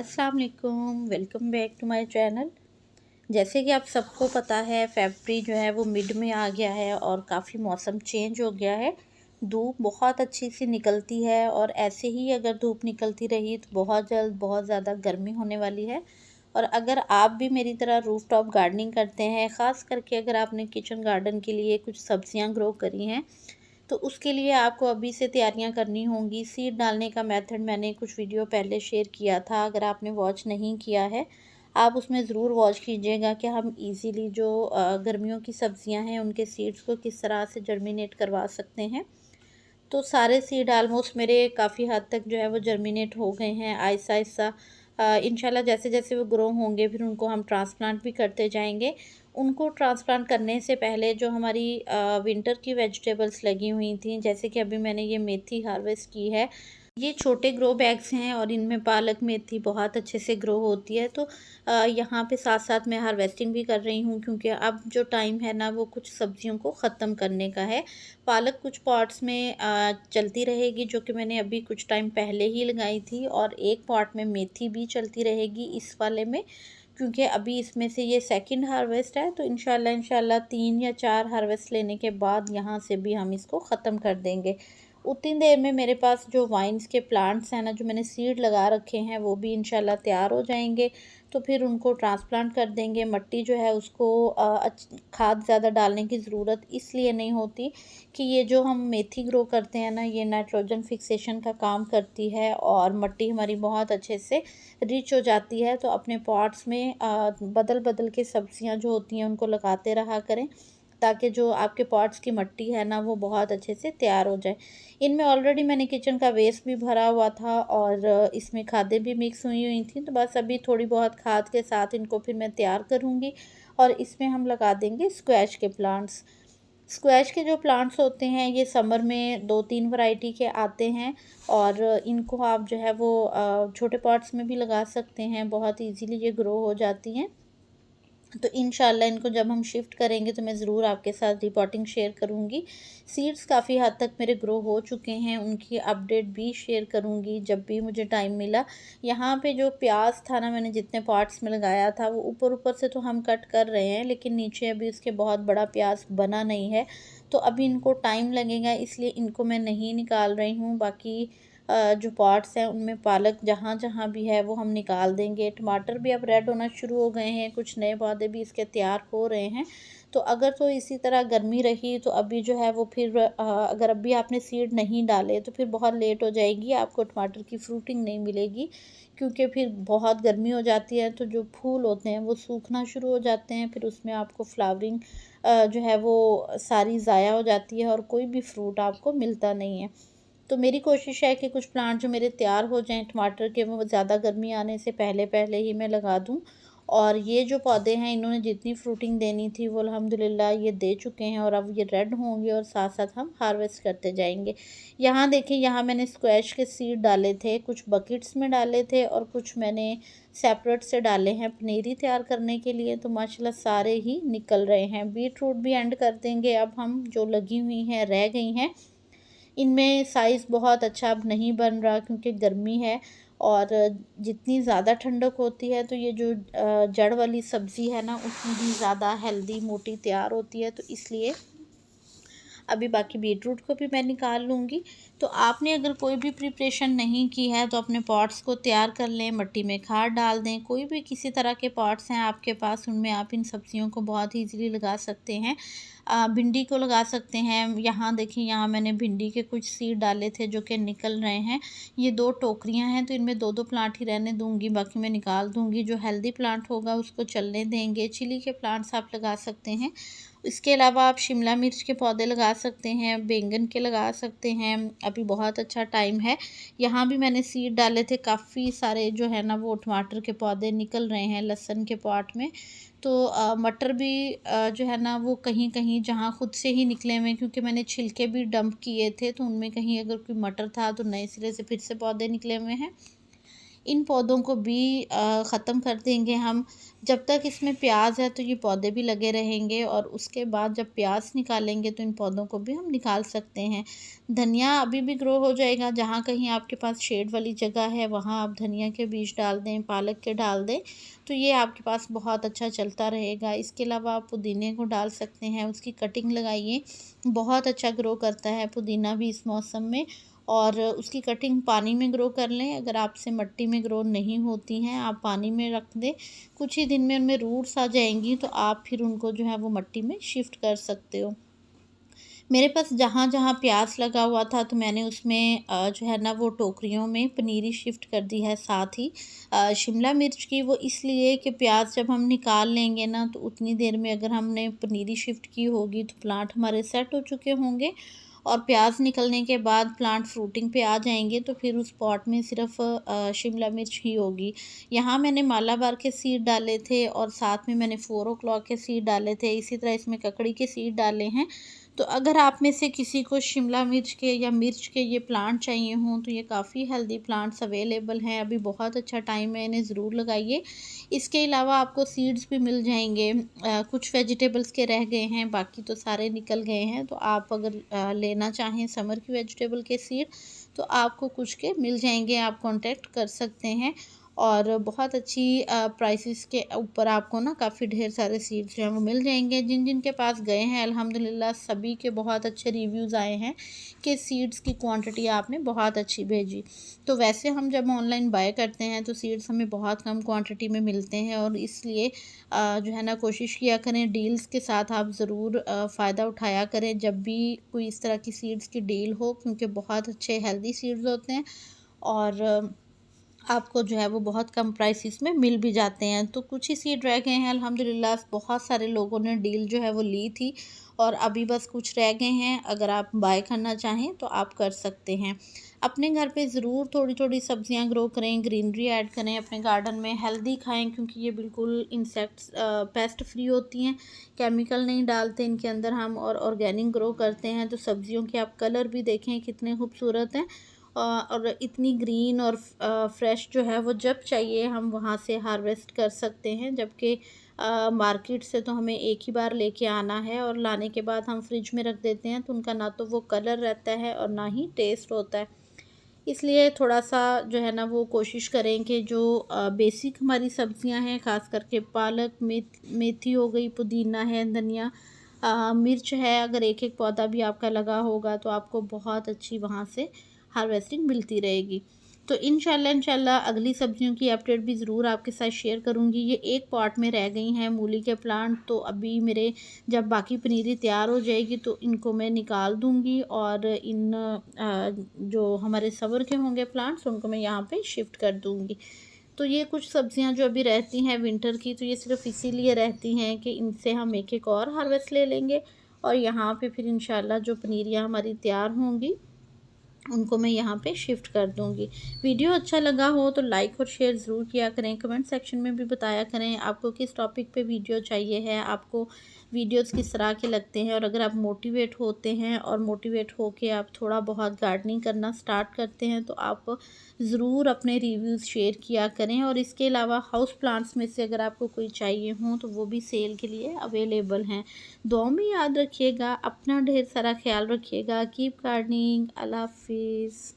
अस्सलाम वालेकुम, welcome back to my channel. जैसे कि आप सबको पता है फरवरी जो है वो मिड में आ गया है और काफ़ी मौसम चेंज हो गया है। धूप बहुत अच्छी सी निकलती है और ऐसे ही अगर धूप निकलती रही तो बहुत जल्द बहुत ज़्यादा गर्मी होने वाली है। और अगर आप भी मेरी तरह रूफ टॉप गार्डनिंग करते हैं, ख़ास करके अगर आपने किचन गार्डन के लिए कुछ सब्जियां ग्रो करी हैं, तो उसके लिए आपको अभी से तैयारियां करनी होंगी। सीड डालने का मेथड मैंने कुछ वीडियो पहले शेयर किया था, अगर आपने वॉच नहीं किया है आप उसमें ज़रूर वॉच कीजिएगा कि हम इजीली जो गर्मियों की सब्जियां हैं उनके सीड्स को किस तरह से जर्मिनेट करवा सकते हैं। तो सारे सीड आलमोस्ट मेरे काफ़ी हद तक जो है वो जर्मिनेट हो गए हैं आहिस्ता आहिस्ता। इंशाल्लाह जैसे जैसे वो ग्रो होंगे फिर उनको हम ट्रांसप्लांट भी करते जाएंगे। उनको ट्रांसप्लांट करने से पहले जो हमारी विंटर की वेजिटेबल्स लगी हुई थी, जैसे कि अभी मैंने ये मेथी हार्वेस्ट की है। ये छोटे ग्रो बैग्स हैं और इनमें पालक मेथी बहुत अच्छे से ग्रो होती है। तो यहाँ पे साथ साथ मैं हार्वेस्टिंग भी कर रही हूँ, क्योंकि अब जो टाइम है ना वो कुछ सब्जियों को ख़त्म करने का है। पालक कुछ पॉट्स में चलती रहेगी, जो कि मैंने अभी कुछ टाइम पहले ही लगाई थी, और एक पॉट में मेथी भी चलती रहेगी इस वाले में, क्योंकि अभी इसमें से ये सेकंड हार्वेस्ट है। तो इंशाल्लाह 3 या 4 हार्वेस्ट लेने के बाद यहाँ से भी हम इसको ख़त्म कर देंगे। उतनी देर में मेरे पास जो वाइन्स के प्लांट्स हैं ना, जो मैंने सीड लगा रखे हैं, वो भी इंशाल्लाह तैयार हो जाएंगे। तो फिर उनको ट्रांसप्लांट कर देंगे। मट्टी जो है उसको खाद ज़्यादा डालने की ज़रूरत इसलिए नहीं होती कि ये जो हम मेथी ग्रो करते हैं ना, ये नाइट्रोजन फिक्सेशन का काम करती है और मट्टी हमारी बहुत अच्छे से रिच हो जाती है। तो अपने पॉट्स में बदल बदल के सब्जियां जो होती हैं उनको लगाते रहा करें, ताकि जो आपके पॉट्स की मिट्टी है ना वो बहुत अच्छे से तैयार हो जाए। इनमें ऑलरेडी मैंने किचन का वेस्ट भी भरा हुआ था और इसमें खादें भी मिक्स हुई हुई थी। तो बस अभी थोड़ी बहुत खाद के साथ इनको फिर मैं तैयार करूँगी और इसमें हम लगा देंगे स्क्वैश के प्लांट्स। स्क्वैश के जो प्लांट्स होते हैं ये समर में 2-3 वैरायटी के आते हैं, और इनको आप जो है वो छोटे पॉट्स में भी लगा सकते हैं, बहुत इजीली ये ग्रो हो जाती हैं। तो इंशाल्लाह इनको जब हम शिफ्ट करेंगे तो मैं ज़रूर आपके साथ रिपोर्टिंग शेयर करूँगी। सीड्स काफ़ी हद तक मेरे ग्रो हो चुके हैं, उनकी अपडेट भी शेयर करूँगी जब भी मुझे टाइम मिला। यहाँ पे जो प्याज था ना, मैंने जितने पार्ट्स में लगाया था वो ऊपर ऊपर से तो हम कट कर रहे हैं, लेकिन नीचे अभी उसके बहुत बड़ा प्याज बना नहीं है। तो अभी इनको टाइम लगेगा, इसलिए इनको मैं नहीं निकाल रही हूँ। बाकी जो पॉट्स हैं उनमें पालक जहाँ जहाँ भी है वो हम निकाल देंगे। टमाटर भी अब रेड होना शुरू हो गए हैं, कुछ नए पौधे भी इसके तैयार हो रहे हैं। तो अगर तो इसी तरह गर्मी रही तो अभी जो है वो फिर अगर अभी आपने सीड नहीं डाले तो फिर बहुत लेट हो जाएगी, आपको टमाटर की फ्रूटिंग नहीं मिलेगी, क्योंकि फिर बहुत गर्मी हो जाती है तो जो फूल होते हैं वो सूखना शुरू हो जाते हैं। फिर उसमें आपको फ्लावरिंग जो है वो सारी ज़ाया हो जाती है और कोई भी फ्रूट आपको मिलता नहीं है। तो मेरी कोशिश है कि कुछ प्लांट जो मेरे तैयार हो जाएँ टमाटर के, वो ज़्यादा गर्मी आने से पहले पहले ही मैं लगा दूँ। और ये जो पौधे हैं इन्होंने जितनी फ्रूटिंग देनी थी वो अल्हम्दुलिल्लाह ये दे चुके हैं, और अब ये रेड होंगे और साथ साथ हम हार्वेस्ट करते जाएंगे। यहाँ देखिए, यहाँ मैंने स्क्वैश के सीड डाले थे, कुछ बकेट्स में डाले थे और कुछ मैंने सेपरेट से डाले हैं पनीरी तैयार करने के लिए। तो माशाल्लाह सारे ही निकल रहे हैं। बीट रूट भी एंड कर देंगे अब हम, जो लगी हुई हैं रह गई हैं। इनमें साइज़ बहुत अच्छा अब नहीं बन रहा, क्योंकि गर्मी है और जितनी ज़्यादा ठंडक होती है तो ये जो जड़ वाली सब्ज़ी है ना उतनी ही ज़्यादा हेल्दी मोटी तैयार होती है। तो इसलिए अभी बाकी बीटरूट को भी मैं निकाल लूँगी। तो आपने अगर कोई भी प्रिपरेशन नहीं की है तो अपने पॉट्स को तैयार कर लें, मिट्टी में खाद डाल दें। कोई भी किसी तरह के पॉट्स हैं आपके पास, उनमें आप इन सब्जियों को बहुत ईज़िली लगा सकते हैं। भिंडी को लगा सकते हैं। यहाँ देखिए, यहाँ मैंने भिंडी के कुछ सीड डाले थे जो कि निकल रहे हैं। ये 2 टोकरियाँ हैं तो इनमें 2-2 प्लांट ही रहने दूँगी, बाकी मैं निकाल दूँगी। जो हेल्दी प्लांट होगा उसको चलने देंगे। चिली के प्लांट्स आप लगा सकते हैं। इसके अलावा आप शिमला मिर्च के पौधे लगा सकते हैं, बैंगन के लगा सकते हैं। अभी बहुत अच्छा टाइम है। यहाँ भी मैंने सीड डाले थे, काफ़ी सारे जो है ना वो टमाटर के पौधे निकल रहे हैं लहसुन के पॉट में। तो मटर भी जो है ना वो कहीं कहीं जहाँ खुद से ही निकले हुए हैं, क्योंकि मैंने छिलके भी डंप किए थे तो उनमें कहीं अगर कोई मटर था तो नए सिरे से फिर से पौधे निकले हुए हैं। इन पौधों को भी ख़त्म कर देंगे हम। जब तक इसमें प्याज है तो ये पौधे भी लगे रहेंगे, और उसके बाद जब प्याज निकालेंगे तो इन पौधों को भी हम निकाल सकते हैं। धनिया अभी भी ग्रो हो जाएगा, जहाँ कहीं आपके पास शेड वाली जगह है वहाँ आप धनिया के बीज डाल दें, पालक के डाल दें, तो ये आपके पास बहुत अच्छा चलता रहेगा। इसके अलावा आप पुदीने को डाल सकते हैं, उसकी कटिंग लगाइए, बहुत अच्छा ग्रो करता है पुदीना भी इस मौसम में। और उसकी कटिंग पानी में ग्रो कर लें, अगर आपसे मिट्टी में ग्रो नहीं होती हैं आप पानी में रख दें, कुछ ही दिन में उनमें रूट्स आ जाएंगी, तो आप फिर उनको जो है वो मिट्टी में शिफ्ट कर सकते हो। मेरे पास जहाँ जहाँ प्याज लगा हुआ था तो मैंने उसमें जो है ना वो टोकरियों में पनीरी शिफ्ट कर दी है। साथ ही शिमला मिर्च की, वो इसलिए कि प्याज जब हम निकाल लेंगे ना तो उतनी देर में अगर हमने पनीरी शिफ्ट की होगी तो प्लांट हमारे सेट हो चुके होंगे, और प्याज निकलने के बाद प्लांट फ्रूटिंग पे आ जाएंगे, तो फिर उस पॉट में सिर्फ शिमला मिर्च ही होगी। यहाँ मैंने मालाबार के सीड डाले थे और साथ में मैंने 4 o'clock के सीड डाले थे, इसी तरह इसमें ककड़ी के सीड डाले हैं। तो अगर आप में से किसी को शिमला मिर्च के या मिर्च के ये प्लांट चाहिए हों तो ये काफ़ी हेल्दी प्लांट्स अवेलेबल हैं, अभी बहुत अच्छा टाइम है, इन्हें ज़रूर लगाइए। इसके अलावा आपको सीड्स भी मिल जाएंगे, कुछ वेजिटेबल्स के रह गए हैं, बाकी तो सारे निकल गए हैं। तो आप अगर लेना चाहें समर की वेजिटेबल के सीड तो आपको कुछ के मिल जाएंगे, आप कांटेक्ट कर सकते हैं। और बहुत अच्छी प्राइसेस के ऊपर आपको ना काफ़ी ढेर सारे सीड्स जो हैं वो मिल जाएंगे। जिन जिन के पास गए हैं अल्हम्दुलिल्लाह सभी के बहुत अच्छे रिव्यूज़ आए हैं कि सीड्स की क्वांटिटी आपने बहुत अच्छी भेजी। तो वैसे हम जब ऑनलाइन बाय करते हैं तो सीड्स हमें बहुत कम क्वांटिटी में मिलते हैं, और इसलिए जो है ना कोशिश किया करें डील्स के साथ आप ज़रूर फ़ायदा उठाया करें जब भी कोई इस तरह की सीड्स की डील हो, क्योंकि बहुत अच्छे हेल्दी सीड्स होते हैं, और आपको जो है वो बहुत कम प्राइसेस में मिल भी जाते हैं। तो कुछ ही सीड रह गए हैं अल्हम्दुलिल्लाह, बहुत सारे लोगों ने डील जो है वो ली थी, और अभी बस कुछ रह गए हैं। अगर आप बाय करना चाहें तो आप कर सकते हैं। अपने घर पे ज़रूर थोड़ी थोड़ी सब्जियां ग्रो करें, ग्रीनरी ऐड करें अपने गार्डन में, हेल्दी खाएं, क्योंकि ये बिल्कुल इंसेक्ट्स पेस्ट फ्री होती हैं, केमिकल नहीं डालते इनके अंदर हम, और ऑर्गेनिक ग्रो करते हैं। तो सब्जियों के आप कलर भी देखें कितने खूबसूरत हैं, और इतनी ग्रीन और फ्रेश जो है वो जब चाहिए हम वहाँ से हार्वेस्ट कर सकते हैं, जबकि मार्केट से तो हमें एक ही बार लेके आना है, और लाने के बाद हम फ्रिज में रख देते हैं, तो उनका ना तो वो कलर रहता है और ना ही टेस्ट होता है। इसलिए थोड़ा सा जो है ना वो कोशिश करें कि जो बेसिक हमारी सब्जियां हैं, ख़ास करके पालक, मेथी हो गई, पुदीना है, धनिया, मिर्च है, अगर एक एक पौधा भी आपका लगा होगा तो आपको बहुत अच्छी वहाँ से हार्वेस्टिंग मिलती रहेगी। तो इंशाल्लाह अगली सब्जियों की अपडेट भी ज़रूर आपके साथ शेयर करूँगी। ये एक पॉट में रह गई हैं मूली के प्लांट, तो अभी मेरे जब बाकी पनीरी तैयार हो जाएगी तो इनको मैं निकाल दूँगी, और इन जो हमारे समर के होंगे प्लांट्स उनको मैं यहाँ पे शिफ्ट कर दूँगी। तो ये कुछ सब्जियां जो अभी रहती हैं विंटर की, तो ये सिर्फ इसीलिए रहती हैं कि इनसे हम एक एक और हार्वेस्ट ले लेंगे, और यहाँ पे फिर इंशाल्लाह जो पनीरियाँ हमारी तैयार होंगी उनको मैं यहाँ पे शिफ्ट कर दूँगी। वीडियो अच्छा लगा हो तो लाइक और शेयर ज़रूर किया करें, कमेंट सेक्शन में भी बताया करें आपको किस टॉपिक पे वीडियो चाहिए है, आपको वीडियोस किस तरह के लगते हैं, और अगर आप मोटिवेट होते हैं और मोटिवेट होके आप थोड़ा बहुत गार्डनिंग करना स्टार्ट करते हैं तो आप ज़रूर अपने रिव्यूज़ शेयर किया करें। और इसके अलावा हाउस प्लांट्स में से अगर आपको कोई चाहिए हों तो वो भी सेल के लिए अवेलेबल हैं। दुआ में याद रखिएगा, अपना ढेर सारा ख्याल रखिएगा। Keep gardening. अल्लाह हाफिज़।